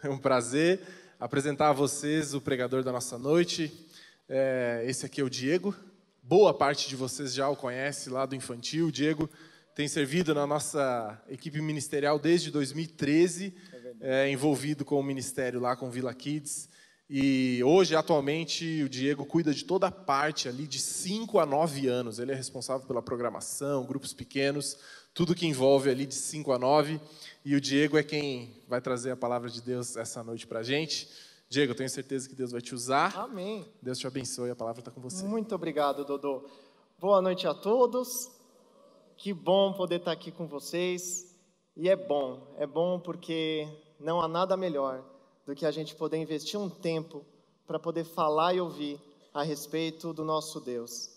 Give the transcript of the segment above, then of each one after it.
É um prazer apresentar a vocês o pregador da nossa noite. Esse aqui é o Diego. Boa parte de vocês já o conhece lá do infantil. O Diego tem servido na nossa equipe ministerial desde 2013, envolvido com o ministério lá com Vila Kids. E hoje, atualmente, o Diego cuida de toda a parte ali de 5 a 9 anos. Ele é responsável pela programação, grupos pequenos, tudo que envolve ali de 5 a 9. E o Diego é quem vai trazer a palavra de Deus essa noite para a gente. Diego, eu tenho certeza que Deus vai te usar. Amém. Deus te abençoe, a palavra está com você. Muito obrigado, Dodô. Boa noite a todos. Que bom poder estar aqui com vocês. E é bom porque não há nada melhor do que a gente poder investir um tempo para poder falar e ouvir a respeito do nosso Deus.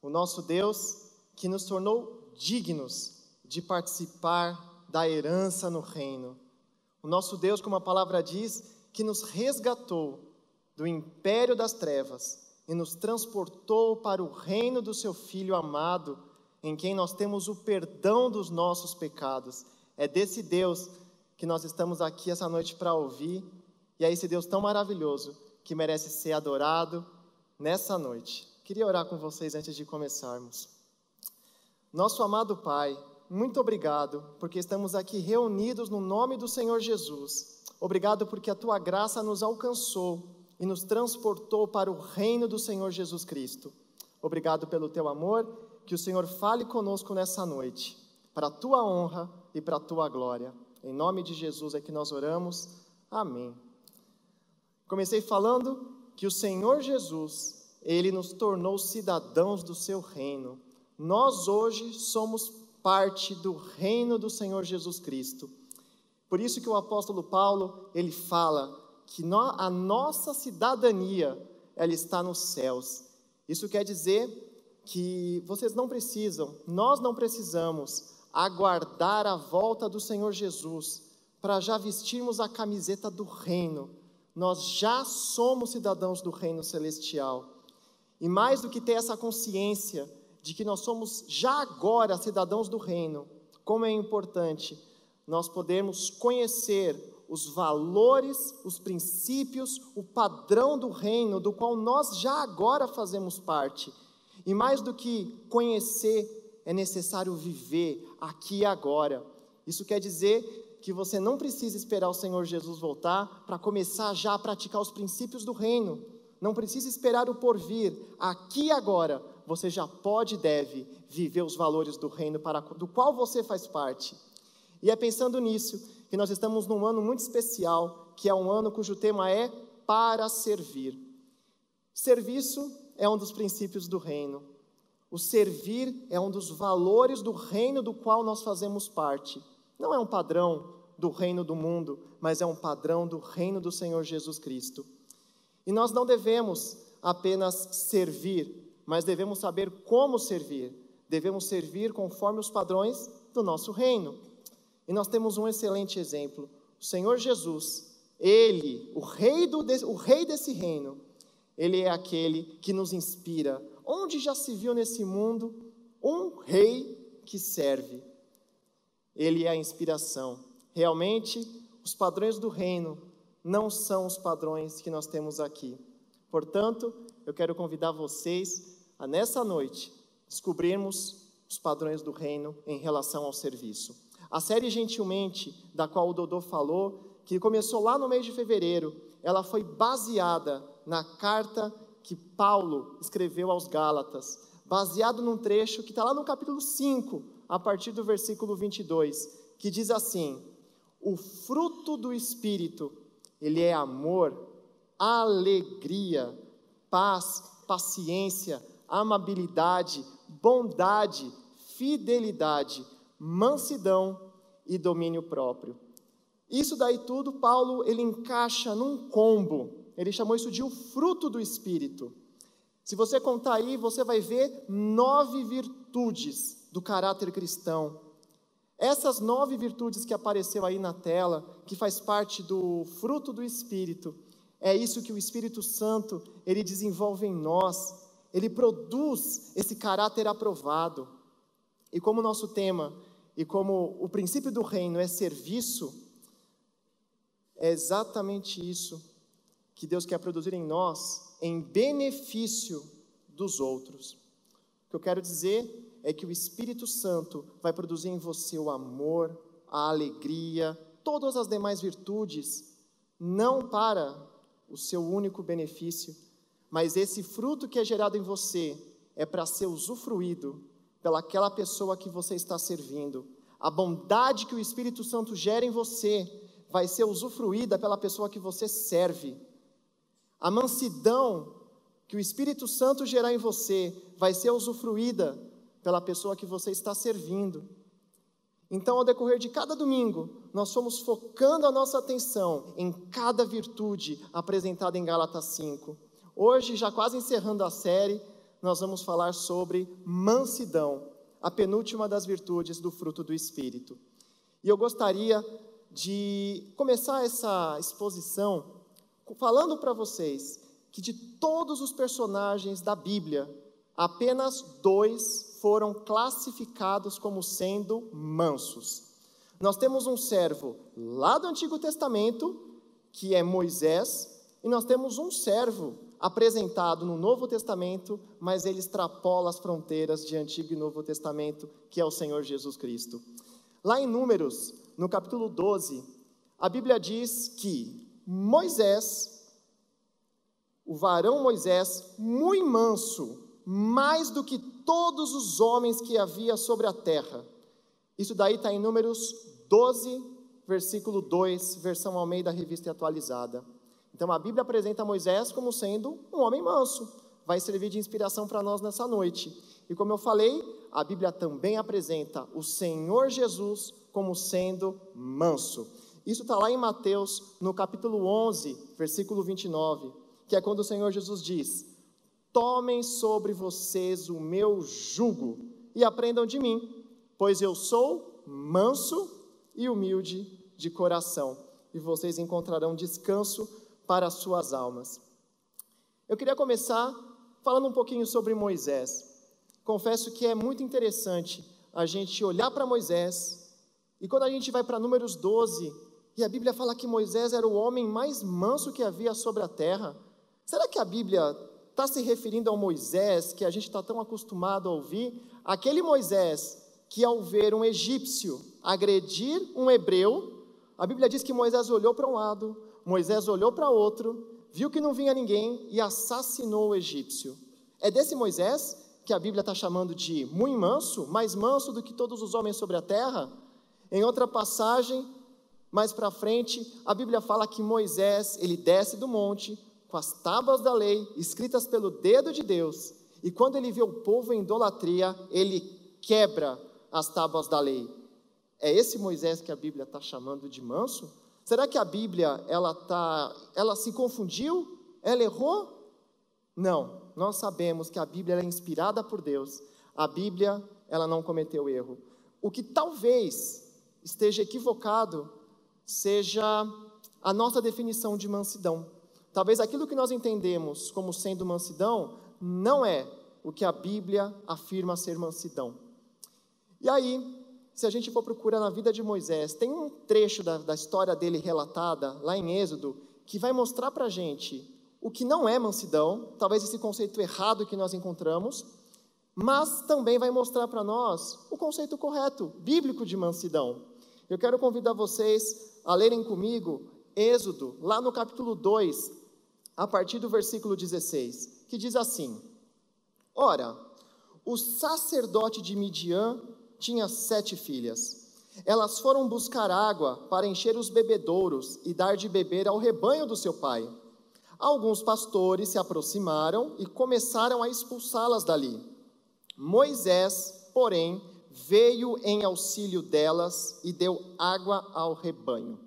O nosso Deus que nos tornou dignos de participar da herança no reino. O nosso Deus, como a palavra diz, que nos resgatou do império das trevas e nos transportou para o reino do seu Filho amado, em quem nós temos o perdão dos nossos pecados. É desse Deus que nós estamos aqui essa noite para ouvir, e é esse Deus tão maravilhoso que merece ser adorado nessa noite. Queria orar com vocês antes de começarmos. Nosso amado Pai, muito obrigado porque estamos aqui reunidos no nome do Senhor Jesus. Obrigado porque a Tua graça nos alcançou e nos transportou para o reino do Senhor Jesus Cristo. Obrigado pelo Teu amor, que o Senhor fale conosco nessa noite, para a Tua honra e para a Tua glória. Em nome de Jesus é que nós oramos. Amém. Comecei falando que o Senhor Jesus, Ele nos tornou cidadãos do Seu reino. Nós hoje somos parte do reino do Senhor Jesus Cristo. Por isso que o apóstolo Paulo, ele fala que a nossa cidadania, ela está nos céus. Isso quer dizer que nós não precisamos aguardar a volta do Senhor Jesus para já vestirmos a camiseta do reino. Nós já somos cidadãos do reino celestial. E mais do que ter essa consciência de que nós somos já agora cidadãos do reino, como é importante nós podermos conhecer os valores, os princípios, o padrão do reino, do qual nós já agora fazemos parte. E mais do que conhecer, é necessário viver aqui e agora. Isso quer dizer que você não precisa esperar o Senhor Jesus voltar para começar já a praticar os princípios do reino. Não precisa esperar o porvir. Aqui e agora, você já pode e deve viver os valores do reino do qual você faz parte. E é pensando nisso que nós estamos num ano muito especial, que é um ano cujo tema é para servir. Serviço é um dos princípios do reino. O servir é um dos valores do reino do qual nós fazemos parte. Não é um padrão do reino do mundo, mas é um padrão do reino do Senhor Jesus Cristo. E nós não devemos apenas servir, mas devemos saber como servir. Devemos servir conforme os padrões do nosso reino. E nós temos um excelente exemplo. O Senhor Jesus, Ele, o rei desse reino, Ele é aquele que nos inspira. Onde já se viu nesse mundo um rei que serve? Ele é a inspiração. Realmente, os padrões do reino não são os padrões que nós temos aqui. Portanto, eu quero convidar vocês a, nessa noite, descobrirmos os padrões do reino em relação ao serviço. A série Gentilmente, da qual o Dodô falou, que começou lá no mês de fevereiro, ela foi baseada na carta que Paulo escreveu aos Gálatas, baseado num trecho que está lá no capítulo 5, a partir do versículo 22, que diz assim: o fruto do Espírito, ele é amor, alegria, paz, paciência, amabilidade, bondade, fidelidade, mansidão e domínio próprio. Isso daí tudo, Paulo, ele encaixa num combo. Ele chamou isso de o fruto do Espírito. Se você contar aí, você vai ver 9 virtudes do caráter cristão. Essas 9 virtudes que apareceu aí na tela, que faz parte do fruto do Espírito, é isso que o Espírito Santo, ele desenvolve em nós. Ele produz esse caráter aprovado. E como o nosso tema, e como o princípio do reino é serviço, é exatamente isso que Deus quer produzir em nós, em benefício dos outros. O que eu quero dizer é que o Espírito Santo vai produzir em você o amor, a alegria, todas as demais virtudes, não para o seu único benefício, mas esse fruto que é gerado em você é para ser usufruído pelaquela pessoa que você está servindo. A bondade que o Espírito Santo gera em você vai ser usufruída pela pessoa que você serve. A mansidão que o Espírito Santo gerar em você vai ser usufruída pela pessoa que você está servindo. Então, ao decorrer de cada domingo, nós fomos focando a nossa atenção em cada virtude apresentada em Gálatas 5. Hoje, já quase encerrando a série, nós vamos falar sobre mansidão, a penúltima das virtudes do fruto do Espírito. E eu gostaria de começar essa exposição falando para vocês que de todos os personagens da Bíblia, apenas 2 foram classificados como sendo mansos. Nós temos um servo lá do Antigo Testamento, que é Moisés, e nós temos um servo apresentado no Novo Testamento, mas ele extrapola as fronteiras de Antigo e Novo Testamento, que é o Senhor Jesus Cristo. Lá em Números, no capítulo 12, a Bíblia diz que Moisés, o varão Moisés, muito manso, mais do que todos os homens que havia sobre a terra. Isso daí está em Números 12, versículo 2, versão Almeida Revista Atualizada. Então a Bíblia apresenta Moisés como sendo um homem manso. Vai servir de inspiração para nós nessa noite. E como eu falei, a Bíblia também apresenta o Senhor Jesus como sendo manso. Isso está lá em Mateus, no capítulo 11, versículo 29, que é quando o Senhor Jesus diz: tomem sobre vocês o meu jugo e aprendam de mim, pois eu sou manso e humilde de coração, e vocês encontrarão descanso para as suas almas. Eu queria começar falando um pouquinho sobre Moisés. Confesso que é muito interessante a gente olhar para Moisés, e quando a gente vai para Números 12, e a Bíblia fala que Moisés era o homem mais manso que havia sobre a terra, será que a Bíblia está se referindo ao Moisés que a gente está tão acostumado a ouvir? Aquele Moisés que, ao ver um egípcio agredir um hebreu, a Bíblia diz que Moisés olhou para um lado, Moisés olhou para outro, viu que não vinha ninguém e assassinou o egípcio. É desse Moisés que a Bíblia está chamando de muito manso, mais manso do que todos os homens sobre a terra? Em outra passagem, mais para frente, a Bíblia fala que Moisés, ele desce do monte com as tábuas da lei, escritas pelo dedo de Deus, e quando ele vê o povo em idolatria, ele quebra as tábuas da lei. É esse Moisés que a Bíblia está chamando de manso? Será que a Bíblia, ela se confundiu? Ela errou? Não, nós sabemos que a Bíblia é inspirada por Deus. A Bíblia, ela não cometeu erro. O que talvez esteja equivocado seja a nossa definição de mansidão. Talvez aquilo que nós entendemos como sendo mansidão não é o que a Bíblia afirma ser mansidão. E aí, se a gente for procurar na vida de Moisés, tem um trecho da história dele relatada lá em Êxodo, que vai mostrar para a gente o que não é mansidão, talvez esse conceito errado que nós encontramos, mas também vai mostrar para nós o conceito correto, bíblico de mansidão. Eu quero convidar vocês a lerem comigo Êxodo, lá no capítulo 2, a partir do versículo 16, que diz assim: ora, o sacerdote de Midian tinha 7 filhas. Elas foram buscar água para encher os bebedouros e dar de beber ao rebanho do seu pai. Alguns pastores se aproximaram e começaram a expulsá-las dali. Moisés, porém, veio em auxílio delas e deu água ao rebanho.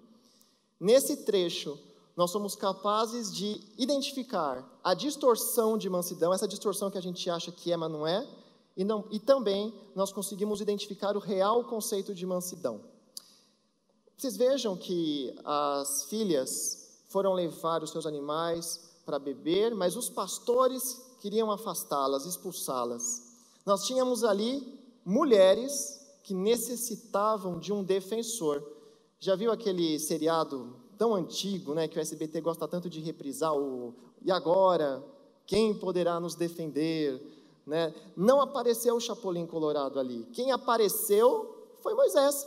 Nesse trecho, nós somos capazes de identificar a distorção de mansidão, essa distorção que a gente acha que é, mas não é, e também nós conseguimos identificar o real conceito de mansidão. Vocês vejam que as filhas foram levar os seus animais para beber, mas os pastores queriam afastá-las, expulsá-las. Nós tínhamos ali mulheres que necessitavam de um defensor. Já viu aquele seriado tão antigo, né, que o SBT gosta tanto de reprisar e agora, quem poderá nos defender? Né? Não apareceu o Chapolin Colorado ali. Quem apareceu foi Moisés.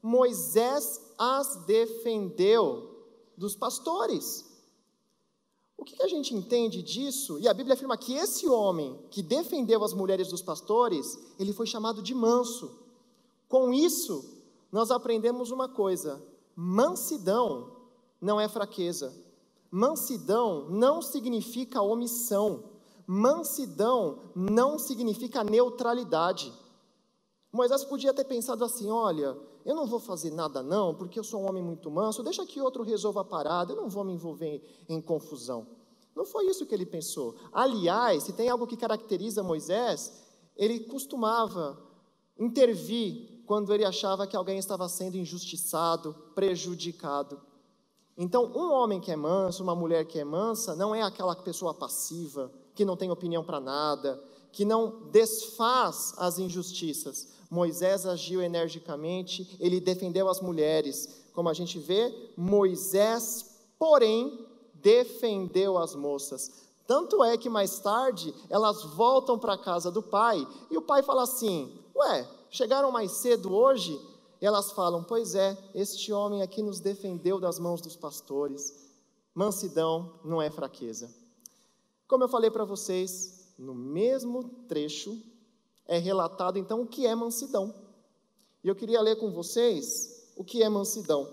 Moisés as defendeu dos pastores. O que a gente entende disso? E a Bíblia afirma que esse homem que defendeu as mulheres dos pastores, ele foi chamado de manso. Com isso, nós aprendemos uma coisa: mansidão não é fraqueza. Mansidão não significa omissão. Mansidão não significa neutralidade. Moisés podia ter pensado assim: olha, eu não vou fazer nada não, porque eu sou um homem muito manso, deixa que outro resolva a parada, eu não vou me envolver em confusão. Não foi isso que ele pensou. Aliás, se tem algo que caracteriza Moisés, ele costumava intervir quando ele achava que alguém estava sendo injustiçado, prejudicado. Então, um homem que é manso, uma mulher que é mansa, não é aquela pessoa passiva, que não tem opinião para nada, que não desfaz as injustiças. Moisés agiu energicamente, ele defendeu as mulheres. Como a gente vê, Moisés, porém, defendeu as moças. Tanto é que mais tarde, elas voltam para a casa do pai, e o pai fala assim: ué, chegaram mais cedo hoje? E elas falam: pois é, este homem aqui nos defendeu das mãos dos pastores. Mansidão não é fraqueza. Como eu falei para vocês, no mesmo trecho é relatado então o que é mansidão. E eu queria ler com vocês o que é mansidão.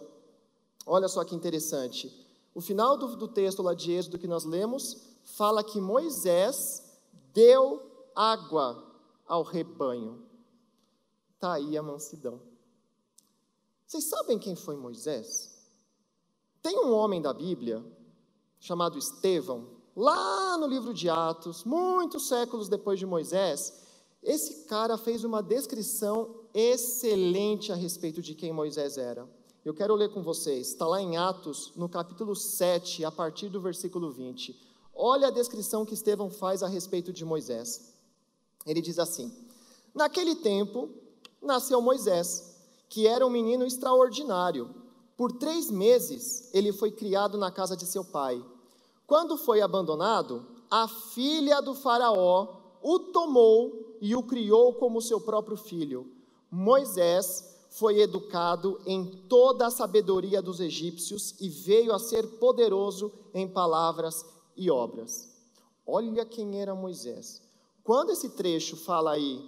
Olha só que interessante. O final do texto lá de Êxodo que nós lemos fala que Moisés deu água ao rebanho. Está aí a mansidão. Vocês sabem quem foi Moisés? Tem um homem da Bíblia chamado Estevão, lá no livro de Atos, muitos séculos depois de Moisés. Esse cara fez uma descrição excelente a respeito de quem Moisés era. Eu quero ler com vocês, está lá em Atos, no capítulo 7, a partir do versículo 20. Olha a descrição que Estevão faz a respeito de Moisés. Ele diz assim: naquele tempo, nasceu Moisés, que era um menino extraordinário. Por 3 meses, ele foi criado na casa de seu pai. Quando foi abandonado, a filha do faraó o tomou e o criou como seu próprio filho. Moisés foi educado em toda a sabedoria dos egípcios e veio a ser poderoso em palavras e obras. Olha quem era Moisés. Quando esse trecho fala aí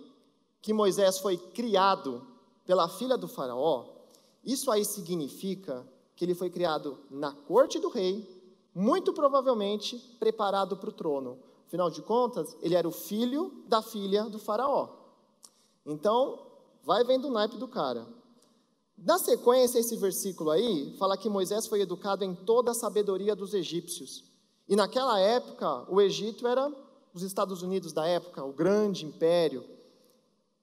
que Moisés foi criado pela filha do faraó, isso aí significa que ele foi criado na corte do rei, muito provavelmente preparado para o trono. Afinal de contas, ele era o filho da filha do faraó. Então, vai vendo o naipe do cara. Na sequência, esse versículo aí fala que Moisés foi educado em toda a sabedoria dos egípcios. E naquela época, o Egito era os Estados Unidos da época, o grande império.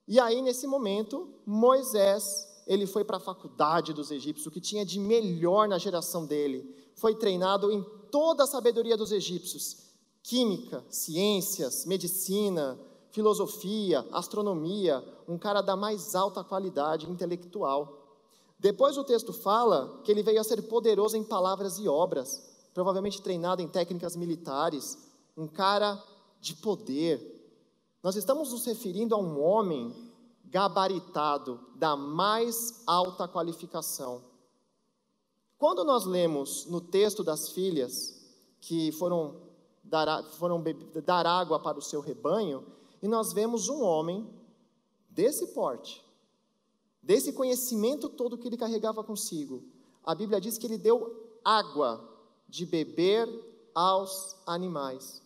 E aí, nesse momento, Moisés, ele foi para a faculdade dos egípcios, o que tinha de melhor na geração dele. Foi treinado em toda a sabedoria dos egípcios: química, ciências, medicina, filosofia, astronomia, um cara da mais alta qualidade intelectual. Depois o texto fala que ele veio a ser poderoso em palavras e obras, provavelmente treinado em técnicas militares, um cara de poder. Nós estamos nos referindo a um homem gabaritado, da mais alta qualificação. Quando nós lemos no texto das filhas que foram dar água para o seu rebanho, e nós vemos um homem desse porte, desse conhecimento todo que ele carregava consigo. A Bíblia diz que ele deu água de beber aos animais.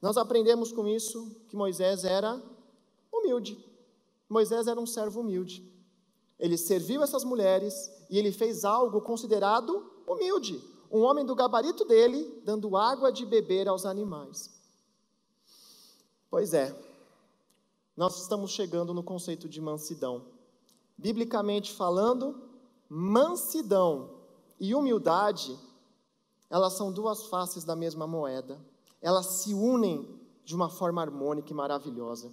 Nós aprendemos com isso que Moisés era humilde. Moisés era um servo humilde. Ele serviu essas mulheres e ele fez algo considerado humilde. Um homem do gabarito dele, dando água de beber aos animais. Pois é, nós estamos chegando no conceito de mansidão. Biblicamente falando, mansidão e humildade, elas são 2 faces da mesma moeda. Elas se unem de uma forma harmônica e maravilhosa.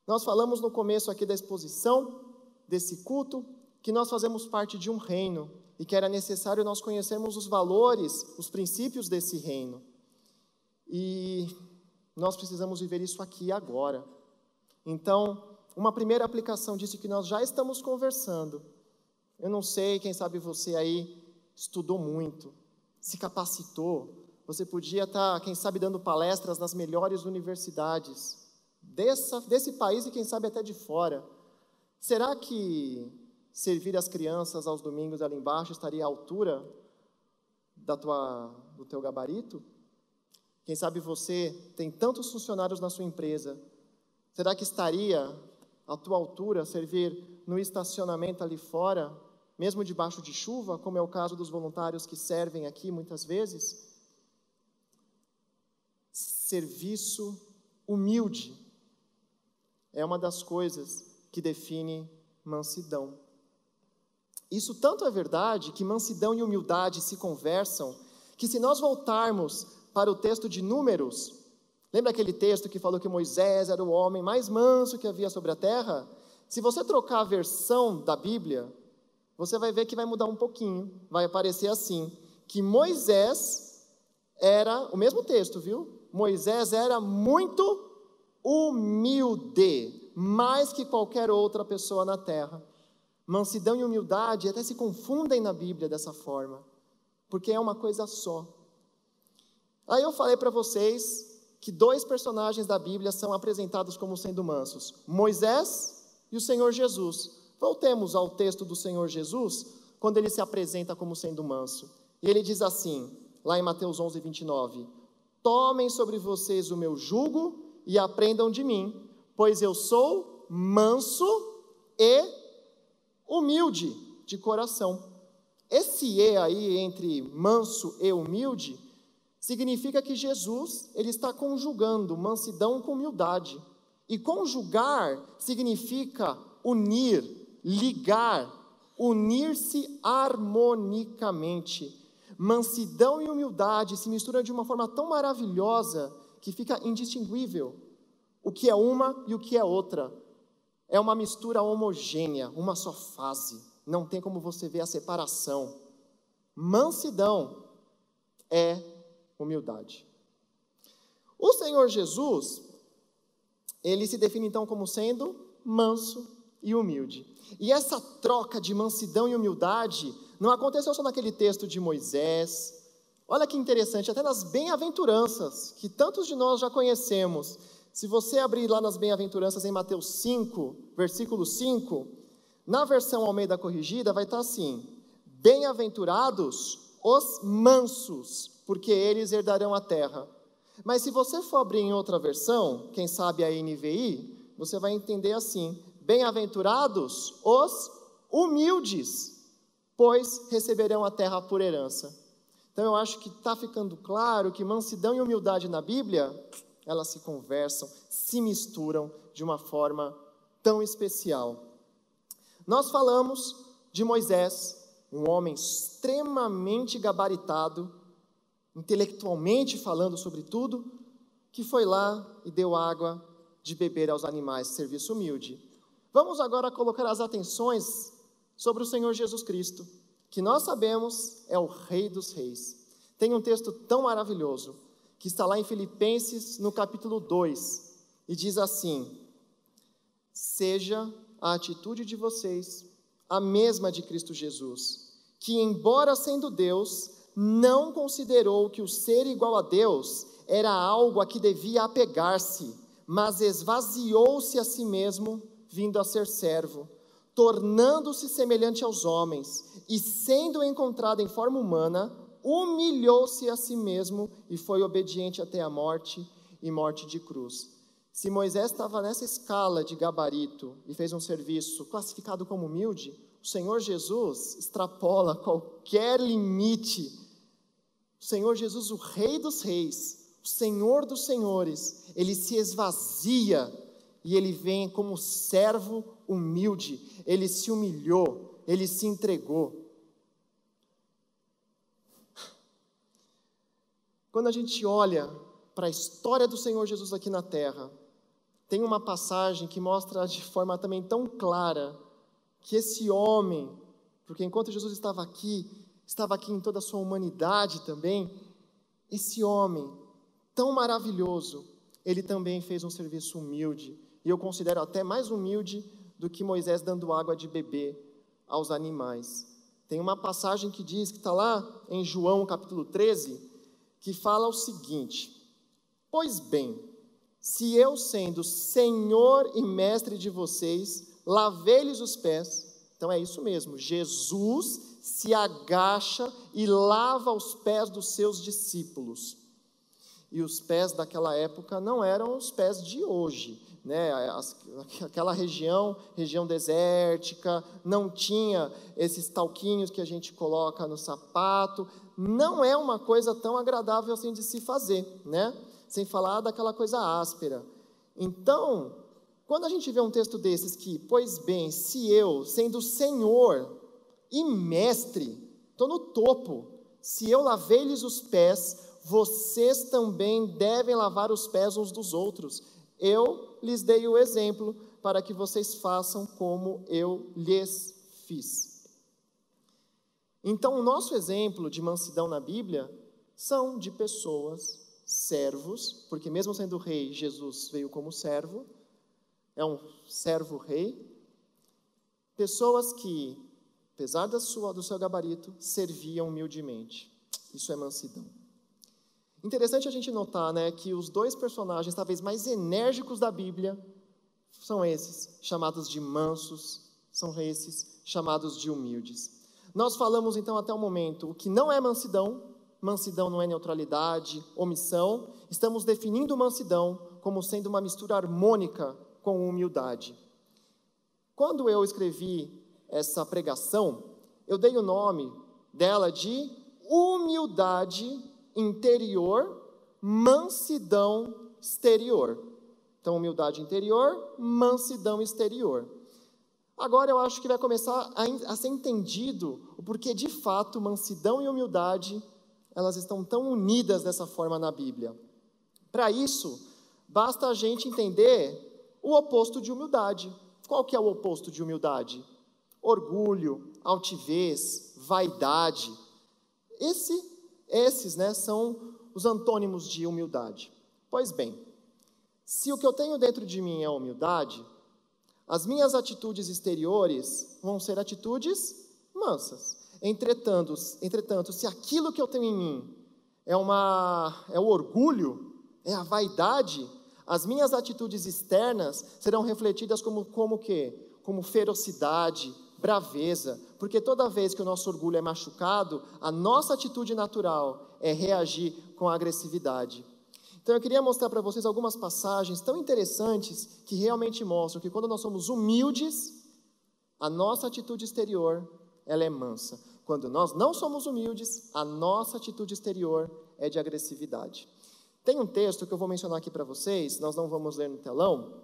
Nós falamos no começo aqui da exposição, desse culto, que nós fazemos parte de um reino e que era necessário nós conhecermos os valores, os princípios desse reino. E nós precisamos viver isso aqui e agora. Então, uma primeira aplicação disso que nós já estamos conversando. Eu não sei, quem sabe você aí estudou muito, se capacitou. Você podia estar, quem sabe, dando palestras nas melhores universidades desse país e quem sabe até de fora. Será que servir as crianças aos domingos ali embaixo estaria à altura do teu gabarito? Quem sabe você tem tantos funcionários na sua empresa. Será que estaria à tua altura servir no estacionamento ali fora, mesmo debaixo de chuva, como é o caso dos voluntários que servem aqui muitas vezes? Serviço humilde é uma das coisas que define mansidão. Isso tanto é verdade que mansidão e humildade se conversam, que se nós voltarmos para o texto de Números, lembra aquele texto que falou que Moisés era o homem mais manso que havia sobre a terra? Se você trocar a versão da Bíblia, você vai ver que vai mudar um pouquinho, vai aparecer assim, que Moisés era, o mesmo texto, viu? Moisés era muito humilde, mais que qualquer outra pessoa na terra. Mansidão e humildade até se confundem na Bíblia dessa forma, porque é uma coisa só. Aí eu falei para vocês que 2 personagens da Bíblia são apresentados como sendo mansos, Moisés e o Senhor Jesus. Voltemos ao texto do Senhor Jesus, quando ele se apresenta como sendo manso. E ele diz assim, lá em Mateus 11, 29, tomem sobre vocês o meu jugo e aprendam de mim, pois eu sou manso e humilde de coração. Esse "e" aí, entre manso e humilde, significa que Jesus, ele está conjugando mansidão com humildade. E conjugar significa unir, ligar, unir-se harmonicamente. Mansidão e humildade se misturam de uma forma tão maravilhosa que fica indistinguível o que é uma e o que é outra. É uma mistura homogênea, uma só fase. Não tem como você ver a separação. Mansidão é humildade. O Senhor Jesus, ele se define então como sendo manso e humilde. E essa troca de mansidão e humildade não aconteceu só naquele texto de Moisés. Olha que interessante, até nas bem-aventuranças, que tantos de nós já conhecemos. Se você abrir lá nas bem-aventuranças em Mateus 5, versículo 5, na versão Almeida Corrigida vai estar assim: bem-aventurados os mansos, porque eles herdarão a terra. Mas se você for abrir em outra versão, quem sabe a NVI, você vai entender assim: bem-aventurados os humildes, pois receberão a terra por herança. Então eu acho que está ficando claro que mansidão e humildade na Bíblia, elas se conversam, se misturam de uma forma tão especial. Nós falamos de Moisés, um homem extremamente gabaritado, intelectualmente falando sobre tudo, que foi lá e deu água de beber aos animais, serviço humilde. Vamos agora colocar as atenções sobre o Senhor Jesus Cristo, que nós sabemos é o Rei dos Reis. Tem um texto tão maravilhoso, que está lá em Filipenses, no capítulo 2, e diz assim: seja a atitude de vocês a mesma de Cristo Jesus, que embora sendo Deus, não considerou que o ser igual a Deus era algo a que devia apegar-se, mas esvaziou-se a si mesmo, vindo a ser servo, tornando-se semelhante aos homens, e sendo encontrado em forma humana, humilhou-se a si mesmo e foi obediente até a morte e morte de cruz. Se Moisés estava nessa escala de gabarito e fez um serviço classificado como humilde, o Senhor Jesus extrapola qualquer limite. O Senhor Jesus, o Rei dos Reis, o Senhor dos Senhores, ele se esvazia e ele vem como servo humilde. Ele se humilhou, ele se entregou. Quando a gente olha para a história do Senhor Jesus aqui na terra, tem uma passagem que mostra de forma também tão clara que esse homem, porque enquanto Jesus estava aqui em toda a sua humanidade também, esse homem tão maravilhoso, ele também fez um serviço humilde, e eu considero até mais humilde do que Moisés dando água de beber aos animais. Tem uma passagem que diz, que está lá em João capítulo 13, que fala o seguinte: pois bem, se eu, sendo Senhor e Mestre de vocês, lavei-lhes os pés, então é isso mesmo, Jesus se agacha e lava os pés dos seus discípulos. E os pés daquela época não eram os pés de hoje, né? Aquela região desértica, não tinha esses talquinhos que a gente coloca no sapato, não é uma coisa tão agradável assim de se fazer, né? Sem falar daquela coisa áspera. Então, quando a gente vê um texto desses que, pois bem, se eu, sendo Senhor e Mestre, estou no topo, se eu lavei-lhes os pés, vocês também devem lavar os pés uns dos outros. Eu lhes dei o exemplo para que vocês façam como eu lhes fiz. Então, o nosso exemplo de mansidão na Bíblia são de pessoas, servos, porque mesmo sendo rei, Jesus veio como servo, é um servo-rei, pessoas que, apesar do seu gabarito, serviam humildemente. Isso é mansidão. Interessante a gente notar, né, que os dois personagens talvez mais enérgicos da Bíblia são esses, chamados de mansos, são esses, chamados de humildes. Nós falamos então até o momento o que não é mansidão, mansidão não é neutralidade, omissão, estamos definindo mansidão como sendo uma mistura harmônica com humildade. Quando eu escrevi essa pregação, eu dei o nome dela de humildade interior, mansidão exterior. Então, humildade interior, mansidão exterior. Agora eu acho que vai começar a ser entendido o porquê de fato mansidão e humildade, elas estão tão unidas dessa forma na Bíblia. Para isso, basta a gente entender o oposto de humildade. Qual que é o oposto de humildade? Orgulho, altivez, vaidade. Esses, né, são os antônimos de humildade. Pois bem, se o que eu tenho dentro de mim é humildade, as minhas atitudes exteriores vão ser atitudes mansas. Entretanto, se aquilo que eu tenho em mim é o orgulho, é a vaidade, as minhas atitudes externas serão refletidas como o quê? Como ferocidade, braveza, porque toda vez que o nosso orgulho é machucado, a nossa atitude natural é reagir com agressividade. Então eu queria mostrar para vocês algumas passagens tão interessantes que realmente mostram que quando nós somos humildes, a nossa atitude exterior, ela é mansa. Quando nós não somos humildes, a nossa atitude exterior é de agressividade. Tem um texto que eu vou mencionar aqui para vocês, nós não vamos ler no telão,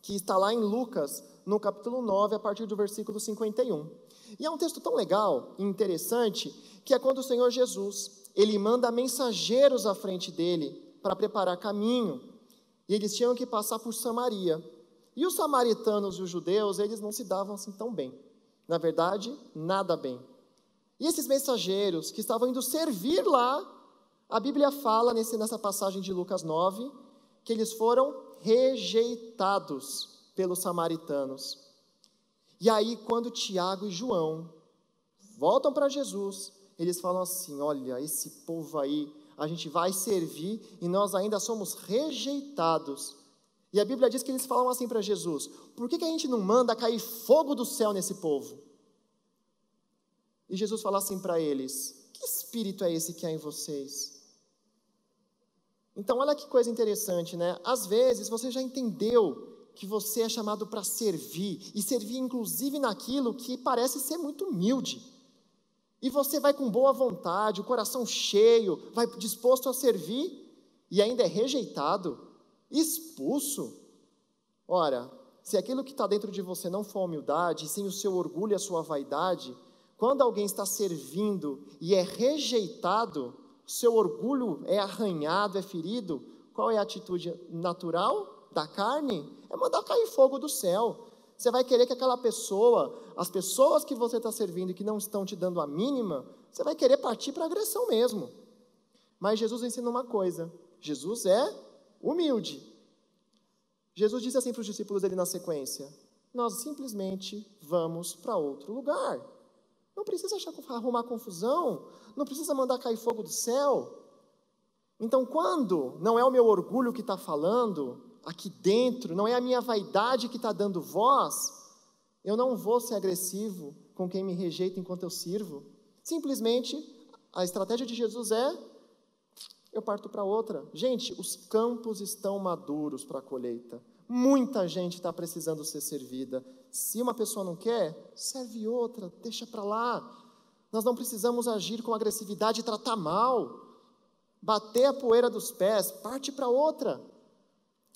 que está lá em Lucas, no capítulo 9, a partir do versículo 51. E é um texto tão legal e interessante, que é quando o Senhor Jesus, ele manda mensageiros à frente dele, para preparar caminho, e eles tinham que passar por Samaria. E os samaritanos e os judeus, eles não se davam assim tão bem. Na verdade, nada bem. E esses mensageiros que estavam indo servir lá, a Bíblia fala nessa passagem de Lucas 9, que eles foram rejeitados pelos samaritanos. E aí, quando Tiago e João voltam para Jesus, eles falam assim: olha, esse povo aí, a gente vai servir e nós ainda somos rejeitados. E a Bíblia diz que eles falam assim para Jesus: por que a gente não manda cair fogo do céu nesse povo? E Jesus fala assim para eles: que espírito é esse que há em vocês? Então olha que coisa interessante, né? Às vezes você já entendeu que você é chamado para servir, e servir inclusive naquilo que parece ser muito humilde. E você vai com boa vontade, o coração cheio, vai disposto a servir, e ainda é rejeitado, expulso. Ora, se aquilo que está dentro de você não for humildade, sem o seu orgulho e a sua vaidade, quando alguém está servindo e é rejeitado, seu orgulho é arranhado, é ferido, qual é a atitude natural da carne? É mandar cair fogo do céu. Você vai querer que aquela pessoa, as pessoas que você está servindo e que não estão te dando a mínima, você vai querer partir para a agressão mesmo. Mas Jesus ensina uma coisa, Jesus é humilde. Jesus disse assim para os discípulos dele na sequência, nós simplesmente vamos para outro lugar. Não precisa arrumar confusão, não precisa mandar cair fogo do céu. Então, quando não é o meu orgulho que está falando, aqui dentro, não é a minha vaidade que está dando voz, eu não vou ser agressivo com quem me rejeita enquanto eu sirvo. Simplesmente, a estratégia de Jesus é, eu parto para outra. Gente, os campos estão maduros para a colheita. Muita gente está precisando ser servida. Se uma pessoa não quer, serve outra, deixa para lá. Nós não precisamos agir com agressividade e tratar mal. Bater a poeira dos pés, parte para outra.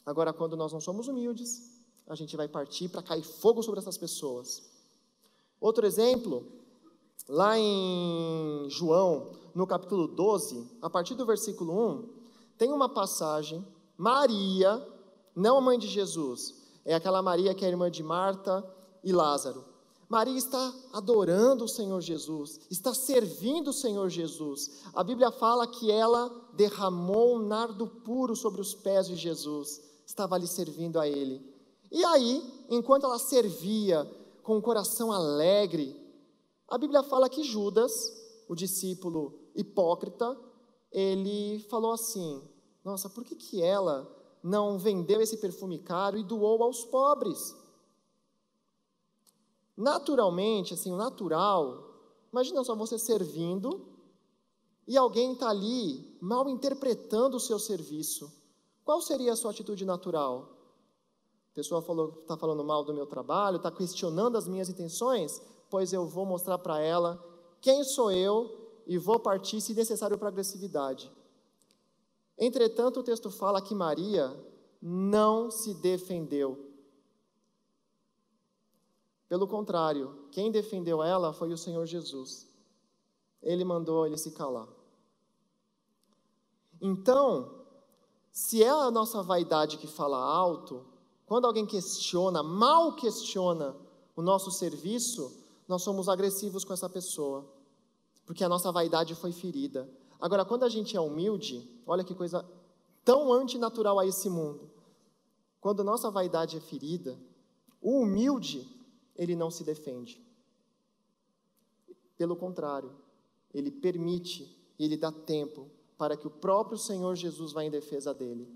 Agora, quando nós não somos humildes, a gente vai partir para cair fogo sobre essas pessoas. Outro exemplo, lá em João, no capítulo 12, a partir do versículo 1, tem uma passagem, Maria, não a mãe de Jesus, é aquela Maria que é irmã de Marta e Lázaro. Maria está adorando o Senhor Jesus, está servindo o Senhor Jesus. A Bíblia fala que ela derramou um nardo puro sobre os pés de Jesus, estava ali servindo a Ele. E aí, enquanto ela servia com o coração alegre, a Bíblia fala que Judas, o discípulo hipócrita, ele falou assim, nossa, por que ela não vendeu esse perfume caro e doou aos pobres? Naturalmente, assim, o natural, imagina só você servindo e alguém está ali mal interpretando o seu serviço. Qual seria a sua atitude natural? A pessoa está falando mal do meu trabalho, está questionando as minhas intenções? Pois eu vou mostrar para ela quem sou eu e vou partir, se necessário, para a agressividade. Entretanto, o texto fala que Maria não se defendeu. Pelo contrário, quem defendeu ela foi o Senhor Jesus. Ele mandou ele se calar. Então, se é a nossa vaidade que fala alto, quando alguém questiona, mal questiona o nosso serviço, nós somos agressivos com essa pessoa, porque a nossa vaidade foi ferida. Agora, quando a gente é humilde, olha que coisa tão antinatural a esse mundo. Quando a nossa vaidade é ferida, o humilde, ele não se defende. Pelo contrário, ele permite, ele dá tempo para que o próprio Senhor Jesus vá em defesa dele.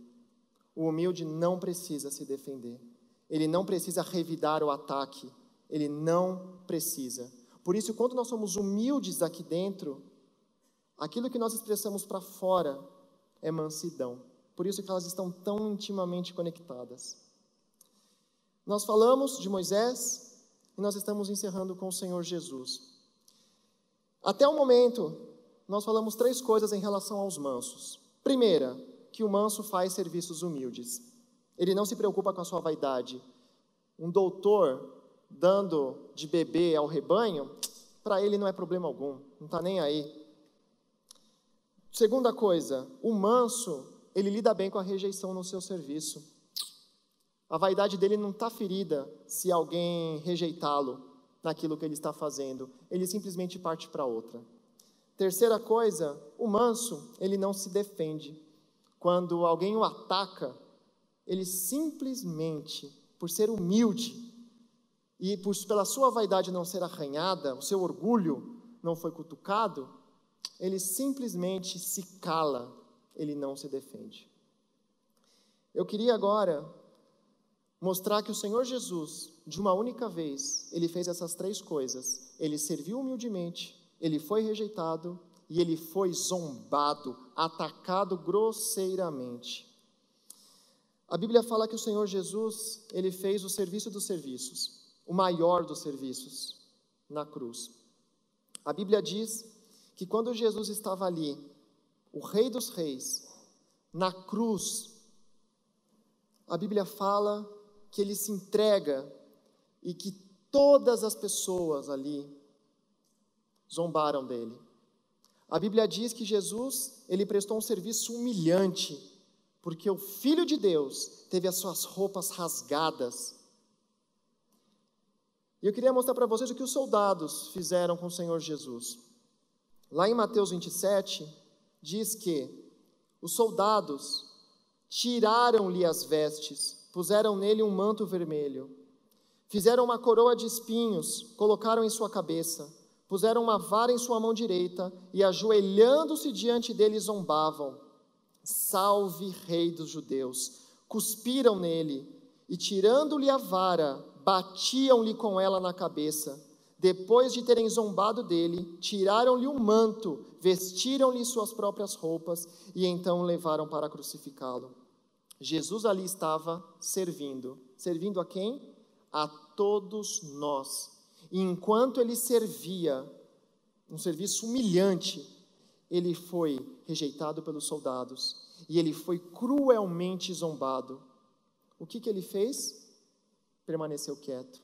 O humilde não precisa se defender. Ele não precisa revidar o ataque. Ele não precisa. Por isso, quando nós somos humildes aqui dentro, aquilo que nós expressamos para fora é mansidão. Por isso que elas estão tão intimamente conectadas. Nós falamos de Moisés e nós estamos encerrando com o Senhor Jesus. Até o momento, nós falamos 3 coisas em relação aos mansos. Primeira, que o manso faz serviços humildes. Ele não se preocupa com a sua vaidade. Um doutor dando de beber ao rebanho, para ele não é problema algum, não está nem aí. Segunda coisa, o manso, ele lida bem com a rejeição no seu serviço. A vaidade dele não está ferida se alguém rejeitá-lo naquilo que ele está fazendo. Ele simplesmente parte para outra. Terceira coisa, o manso, ele não se defende. Quando alguém o ataca, ele simplesmente, por ser humilde e pela sua vaidade não ser arranhada, o seu orgulho não foi cutucado, ele simplesmente se cala, ele não se defende. Eu queria agora mostrar que o Senhor Jesus, de uma única vez, ele fez essas 3 coisas. Ele serviu humildemente, ele foi rejeitado e ele foi zombado, atacado grosseiramente. A Bíblia fala que o Senhor Jesus, ele fez o serviço dos serviços, o maior dos serviços, na cruz. A Bíblia diz que quando Jesus estava ali, o Rei dos Reis, na cruz, a Bíblia fala que ele se entrega e que todas as pessoas ali zombaram dele. A Bíblia diz que Jesus, ele prestou um serviço humilhante, porque o Filho de Deus teve as suas roupas rasgadas. E eu queria mostrar para vocês o que os soldados fizeram com o Senhor Jesus. Lá em Mateus 27, diz que os soldados tiraram-lhe as vestes, puseram nele um manto vermelho, fizeram uma coroa de espinhos, colocaram em sua cabeça, puseram uma vara em sua mão direita e, ajoelhando-se diante dele, zombavam: Salve, Rei dos Judeus! Cuspiram nele e, tirando-lhe a vara, batiam-lhe com ela na cabeça. Depois de terem zombado dele, tiraram-lhe um manto, vestiram-lhe suas próprias roupas e então o levaram para crucificá-lo. Jesus ali estava servindo. Servindo a quem? A todos nós. E enquanto ele servia, um serviço humilhante, ele foi rejeitado pelos soldados e ele foi cruelmente zombado. O que ele fez? Permaneceu quieto.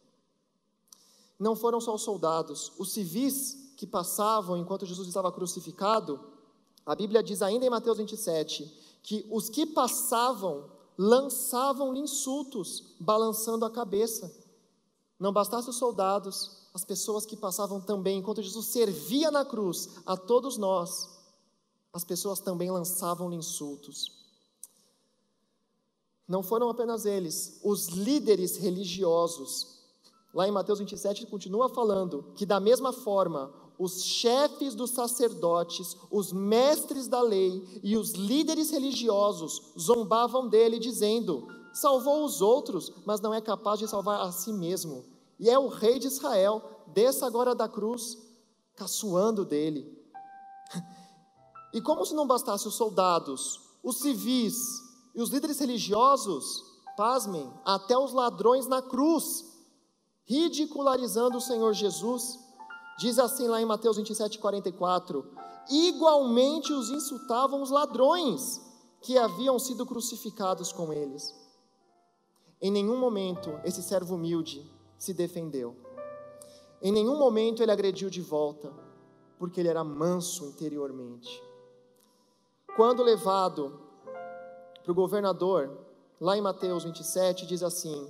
Não foram só os soldados, os civis que passavam enquanto Jesus estava crucificado. A Bíblia diz ainda em Mateus 27, que os que passavam lançavam-lhe insultos, balançando a cabeça. Não bastasse os soldados, as pessoas que passavam também, enquanto Jesus servia na cruz a todos nós, as pessoas também lançavam-lhe insultos. Não foram apenas eles, os líderes religiosos. Lá em Mateus 27, ele continua falando que da mesma forma, os chefes dos sacerdotes, os mestres da lei e os líderes religiosos zombavam dele, dizendo: salvou os outros, mas não é capaz de salvar a si mesmo. E é o rei de Israel, desça agora da cruz, caçoando dele. E como se não bastasse os soldados, os civis e os líderes religiosos, pasmem, até os ladrões na cruz, ridicularizando o Senhor Jesus, diz assim lá em Mateus 27, 44, igualmente os insultavam os ladrões que haviam sido crucificados com eles. Em nenhum momento esse servo humilde se defendeu. Em nenhum momento ele agrediu de volta, porque ele era manso interiormente. Quando levado para o governador, lá em Mateus 27, diz assim,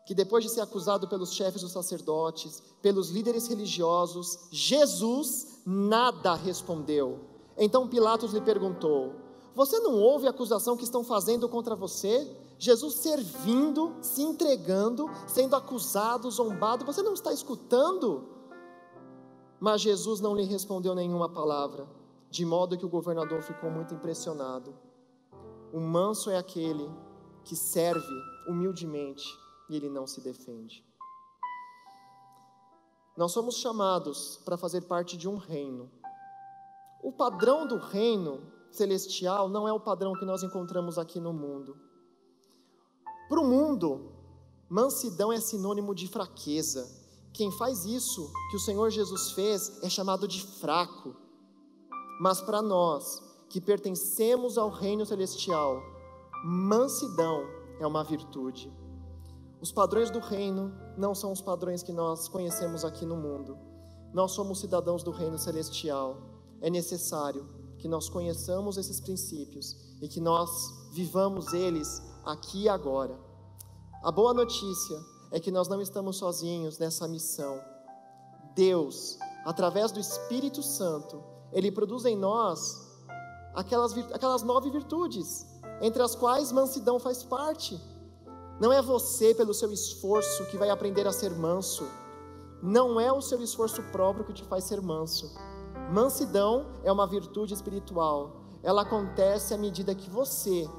que depois de ser acusado pelos chefes dos sacerdotes, pelos líderes religiosos, Jesus nada respondeu. Então Pilatos lhe perguntou: você não ouve a acusação que estão fazendo contra você? Jesus servindo, se entregando, sendo acusado, zombado, você não está escutando? Mas Jesus não lhe respondeu nenhuma palavra, de modo que o governador ficou muito impressionado. O manso é aquele que serve humildemente e ele não se defende. Nós somos chamados para fazer parte de um reino. O padrão do reino celestial não é o padrão que nós encontramos aqui no mundo. Para o mundo, mansidão é sinônimo de fraqueza. Quem faz isso que o Senhor Jesus fez é chamado de fraco. Mas para nós, que pertencemos ao reino celestial, mansidão é uma virtude. Os padrões do reino não são os padrões que nós conhecemos aqui no mundo. Nós somos cidadãos do reino celestial. É necessário que nós conheçamos esses princípios e que nós vivamos eles aqui e agora. A boa notícia é que nós não estamos sozinhos nessa missão. Deus, através do Espírito Santo, Ele produz em nós aquelas 9 virtudes, entre as quais mansidão faz parte. Não é você, pelo seu esforço, que vai aprender a ser manso. Não é o seu esforço próprio que te faz ser manso. Mansidão é uma virtude espiritual. Ela acontece à medida que você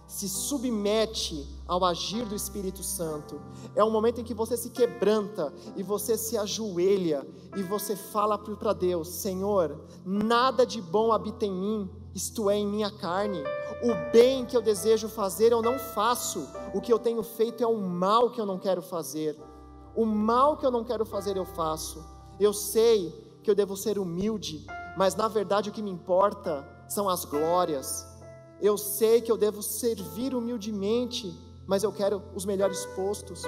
se submete ao agir do Espírito Santo. É um momento em que você se quebranta e você se ajoelha e você fala para Deus: Senhor, nada de bom habita em mim, isto é, em minha carne. O bem que eu desejo fazer eu não faço, o que eu tenho feito é o mal que eu não quero fazer. O mal que eu não quero fazer eu faço. Eu sei que eu devo ser humilde, mas na verdade o que me importa são as glórias. Eu sei que eu devo servir humildemente, mas eu quero os melhores postos.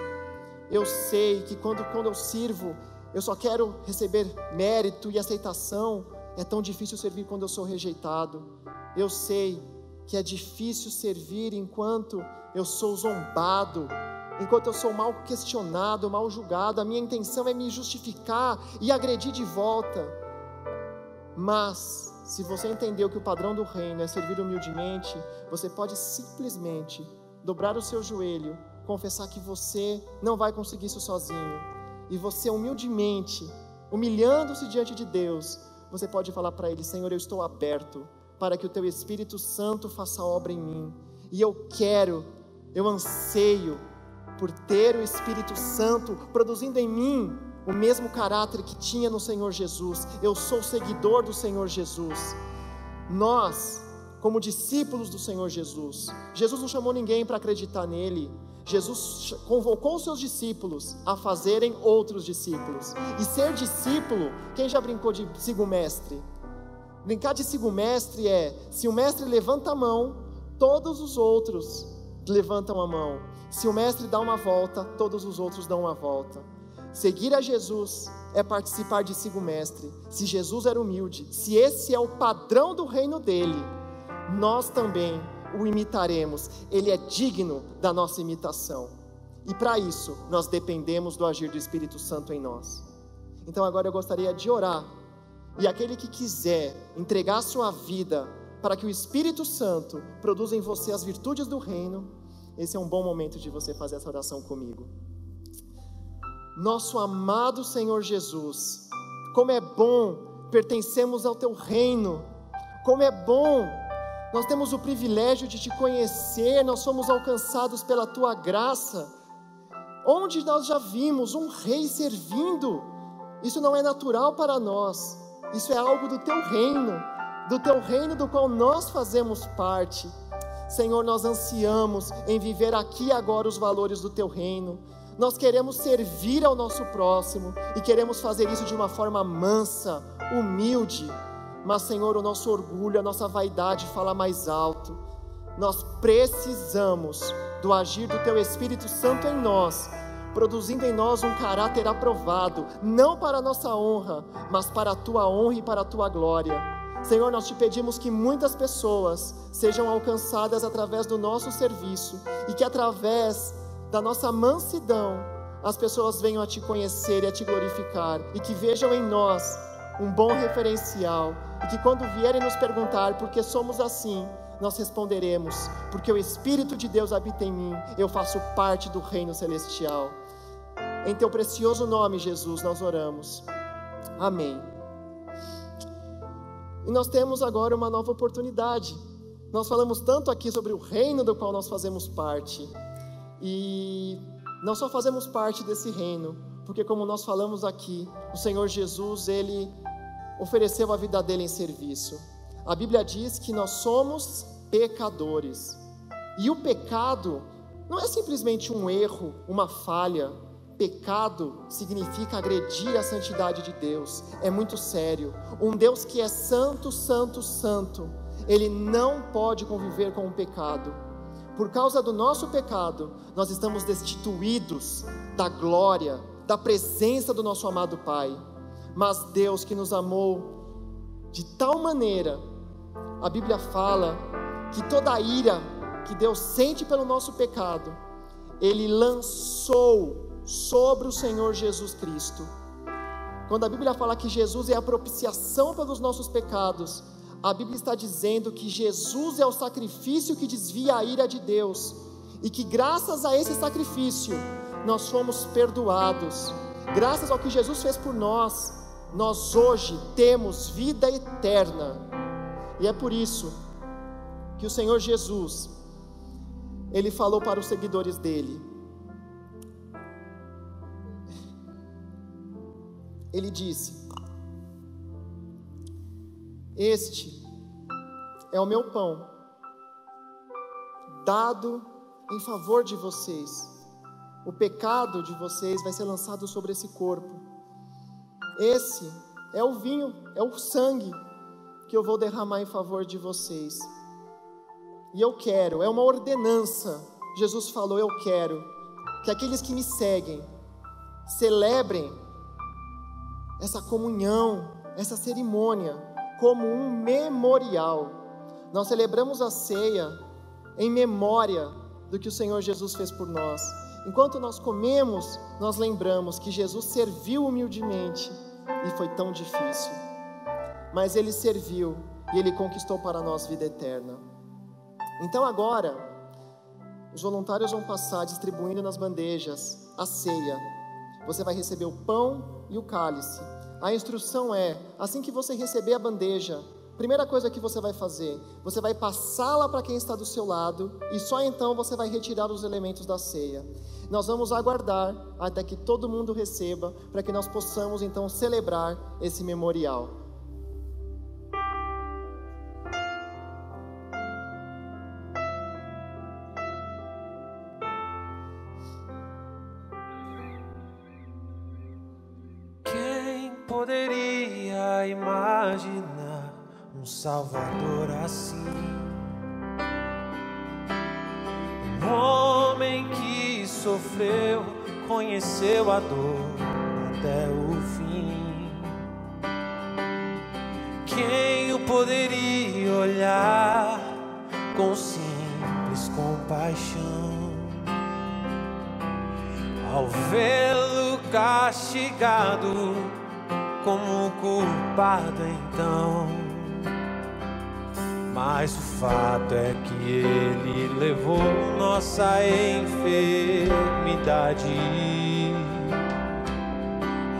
Eu sei que quando eu sirvo, eu só quero receber mérito e aceitação. É tão difícil servir quando eu sou rejeitado. Eu sei que é difícil servir enquanto eu sou zombado, enquanto eu sou mal questionado, mal julgado, a minha intenção é me justificar e agredir de volta. Mas, se você entendeu que o padrão do reino é servir humildemente, você pode simplesmente dobrar o seu joelho, confessar que você não vai conseguir isso sozinho, e você humildemente, humilhando-se diante de Deus, você pode falar para Ele: Senhor, eu estou aberto para que o Teu Espírito Santo faça obra em mim, e eu anseio por ter o Espírito Santo produzindo em mim o mesmo caráter que tinha no Senhor Jesus. Eu sou seguidor do Senhor Jesus. Nós, como discípulos do Senhor Jesus, Jesus não chamou ninguém para acreditar nele. Jesus convocou os seus discípulos a fazerem outros discípulos. E ser discípulo, quem já brincou de siga o mestre? Brincar de siga o mestre é, se o mestre levanta a mão, todos os outros levantam a mão. Se o mestre dá uma volta, todos os outros dão uma volta. Seguir a Jesus é participar de siga o mestre. Se Jesus era humilde, se esse é o padrão do reino dele, nós também o imitaremos. Ele é digno da nossa imitação. E para isso, nós dependemos do agir do Espírito Santo em nós. Então agora eu gostaria de orar. E aquele que quiser entregar a sua vida para que o Espírito Santo produza em você as virtudes do reino, esse é um bom momento de você fazer essa oração comigo. Nosso amado Senhor Jesus, como é bom pertencermos ao Teu reino, como é bom, nós temos o privilégio de Te conhecer, nós somos alcançados pela Tua graça. Onde nós já vimos um rei servindo? Isso não é natural para nós, isso é algo do Teu reino do qual nós fazemos parte. Senhor, nós ansiamos em viver aqui e agora os valores do Teu reino. Nós queremos servir ao nosso próximo e queremos fazer isso de uma forma mansa, humilde. Mas, Senhor, o nosso orgulho, a nossa vaidade fala mais alto. Nós precisamos do agir do Teu Espírito Santo em nós, produzindo em nós um caráter aprovado, não para a nossa honra, mas para a Tua honra e para a Tua glória. Senhor, nós Te pedimos que muitas pessoas sejam alcançadas através do nosso serviço e que através da nossa mansidão as pessoas venham a Te conhecer e a Te glorificar e que vejam em nós um bom referencial e que quando vierem nos perguntar por que somos assim, nós responderemos: porque o Espírito de Deus habita em mim, eu faço parte do reino celestial. Em Teu precioso nome, Jesus, nós oramos. Amém. E nós temos agora uma nova oportunidade. Nós falamos tanto aqui sobre o reino do qual nós fazemos parte. E não só fazemos parte desse reino, porque como nós falamos aqui, o Senhor Jesus, Ele ofereceu a vida dele em serviço. A Bíblia diz que nós somos pecadores. E o pecado não é simplesmente um erro, uma falha. Pecado significa agredir a santidade de Deus. É muito sério. Um Deus que é santo, santo, santo, Ele não pode conviver com o pecado. Por causa do nosso pecado, nós estamos destituídos da glória, da presença do nosso amado Pai. Mas Deus, que nos amou de tal maneira, a Bíblia fala que toda a ira que Deus sente pelo nosso pecado, Ele lançou sobre o Senhor Jesus Cristo. Quando a Bíblia fala que Jesus é a propiciação pelos nossos pecados, a Bíblia está dizendo que Jesus é o sacrifício que desvia a ira de Deus, e que graças a esse sacrifício, nós fomos perdoados. Graças ao que Jesus fez por nós, nós hoje temos vida eterna. E é por isso que o Senhor Jesus, Ele falou para os seguidores dele. Ele disse: este é o meu pão, dado em favor de vocês. O pecado de vocês vai ser lançado sobre esse corpo. Esse é o vinho, é o sangue que eu vou derramar em favor de vocês. E eu quero, é uma ordenança. Jesus falou: eu quero que aqueles que me seguem celebrem essa comunhão, essa cerimônia, como um memorial. Nós celebramos a ceia em memória do que o Senhor Jesus fez por nós. enquanto nós comemos, nós lembramos que Jesus serviu humildemente e foi tão difícil. Mas Ele serviu e Ele conquistou para nós vida eterna. Então agora, os voluntários vão passar distribuindo nas bandejas a ceia. Você vai receber o pão e o cálice. A instrução é, assim que você receber a bandeja, primeira coisa que você vai fazer, você vai passá-la para quem está do seu lado e só então você vai retirar os elementos da ceia. Nós vamos aguardar até que todo mundo receba, para que nós possamos então celebrar esse memorial. Quem poderia imaginar um Salvador assim? Um homem que sofreu, conheceu a dor até o fim. Quem o poderia olhar com simples compaixão? Ao vê-lo castigado como culpado então. Mas o fato é que Ele levou nossa enfermidade.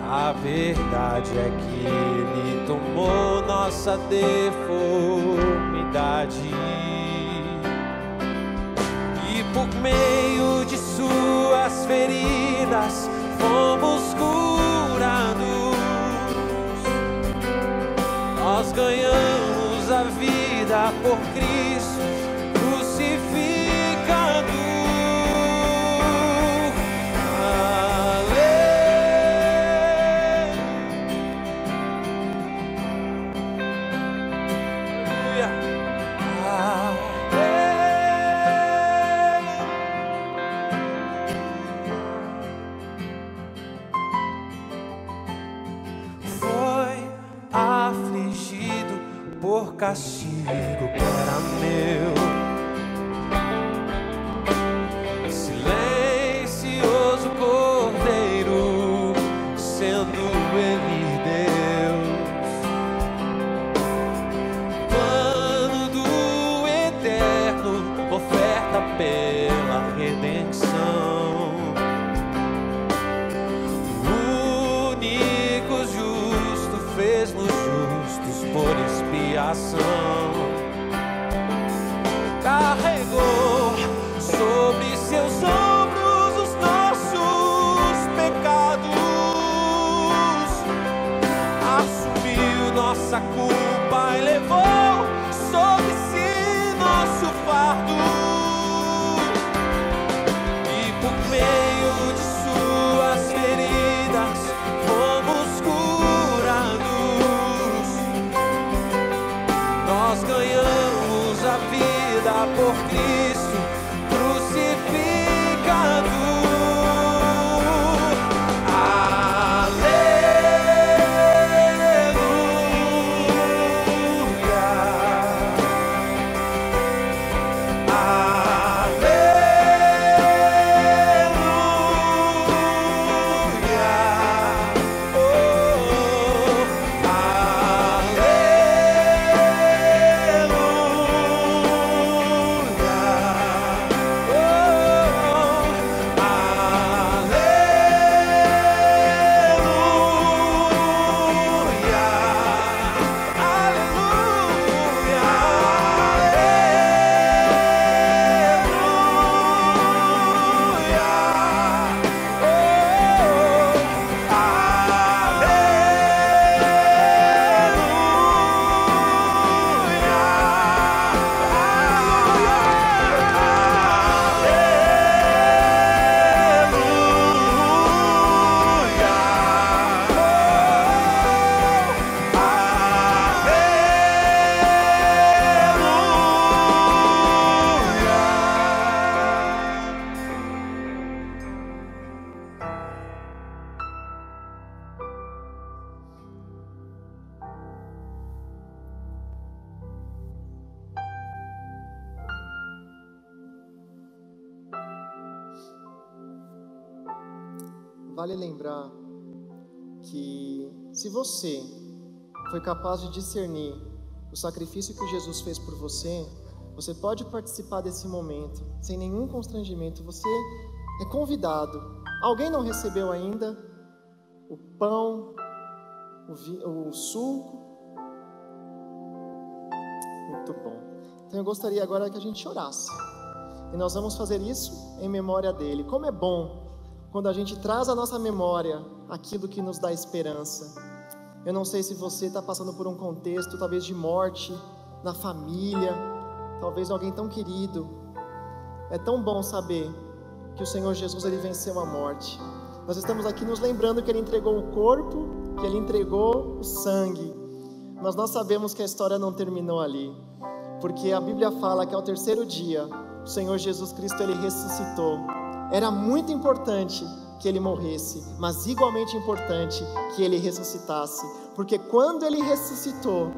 A verdade é que Ele tomou nossa deformidade. E por meio de suas feridas fomos curados. Nós ganhamos a vida por Cristo crucificado. Aleluia. Foi afligido por castigo que era meu, silencioso Cordeiro, sendo Ele Deus. Plano do eterno, oferta pela redenção. O único justo fez-nos justos por expiação. Carregou sobre seus ombros os nossos pecados, assumiu nossa culpa e levou sobre si nosso fardo. E por meio de suas feridas fomos curados. Nós ganhamos a vida por Cristo crucificado. vale lembrar que se você foi capaz de discernir o sacrifício que Jesus fez por você, você pode participar desse momento sem nenhum constrangimento. Você é convidado. Alguém não recebeu ainda o pão, o suco? Muito bom. Então eu gostaria agora que a gente orasse. E nós vamos fazer isso em memória dele. Como é bom quando a gente traz à nossa memória aquilo que nos dá esperança. Eu não sei se você está passando por um contexto, talvez de morte, na família, talvez alguém tão querido. É tão bom saber que o Senhor Jesus, Ele venceu a morte. Nós estamos aqui nos lembrando que Ele entregou o corpo, que Ele entregou o sangue. Mas nós sabemos que a história não terminou ali, porque a Bíblia fala que ao terceiro dia, o Senhor Jesus Cristo, Ele ressuscitou. Era muito importante que Ele morresse, mas igualmente importante que Ele ressuscitasse, porque quando Ele ressuscitou,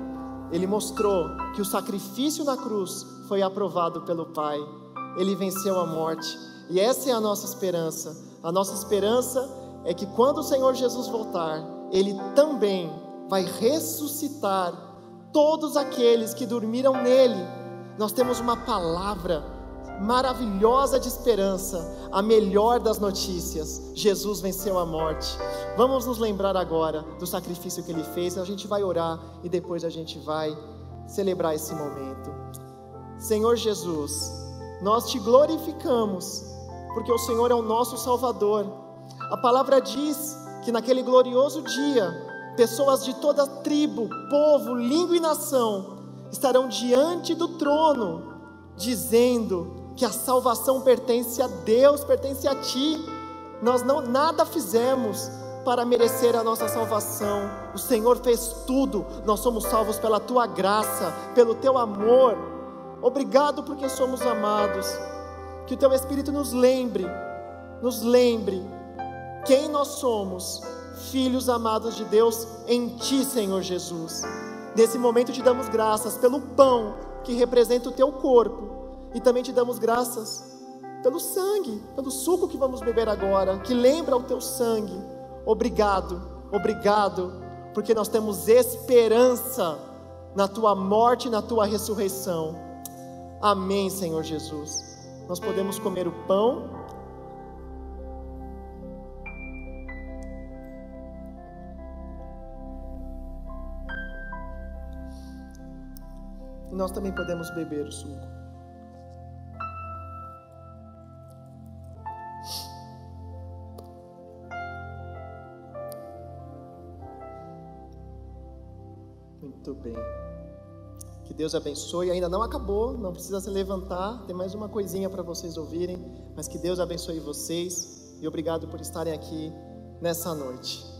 Ele mostrou que o sacrifício na cruz foi aprovado pelo Pai. Ele venceu a morte, e essa é a nossa esperança. A nossa esperança é que quando o Senhor Jesus voltar, Ele também vai ressuscitar todos aqueles que dormiram nele. Nós temos uma palavra maravilhosa de esperança, a melhor das notícias: Jesus venceu a morte. Vamos nos lembrar agora do sacrifício que Ele fez. A gente vai orar e depois a gente vai celebrar esse momento. Senhor Jesus, nós Te glorificamos, porque o Senhor é o nosso Salvador. A palavra diz que naquele glorioso dia, pessoas de toda tribo, povo, língua e nação estarão diante do trono, dizendo que a salvação pertence a Deus, pertence a Ti. Nós nada fizemos para merecer a nossa salvação. O Senhor fez tudo. Nós somos salvos pela Tua graça, pelo Teu amor. Obrigado porque somos amados. Que o Teu Espírito nos lembre quem nós somos, filhos amados de Deus em Ti, Senhor Jesus. Nesse momento Te damos graças pelo pão que representa o Teu corpo, e também Te damos graças pelo sangue, pelo suco que vamos beber agora, que lembra o Teu sangue. Obrigado, porque nós temos esperança na Tua morte e na Tua ressurreição. Amém, Senhor Jesus. Nós podemos comer o pão. E nós também podemos beber o suco. Muito bem. Que Deus abençoe. Ainda não acabou, não precisa se levantar. Tem mais uma coisinha para vocês ouvirem. Mas que Deus abençoe vocês. E obrigado por estarem aqui nessa noite.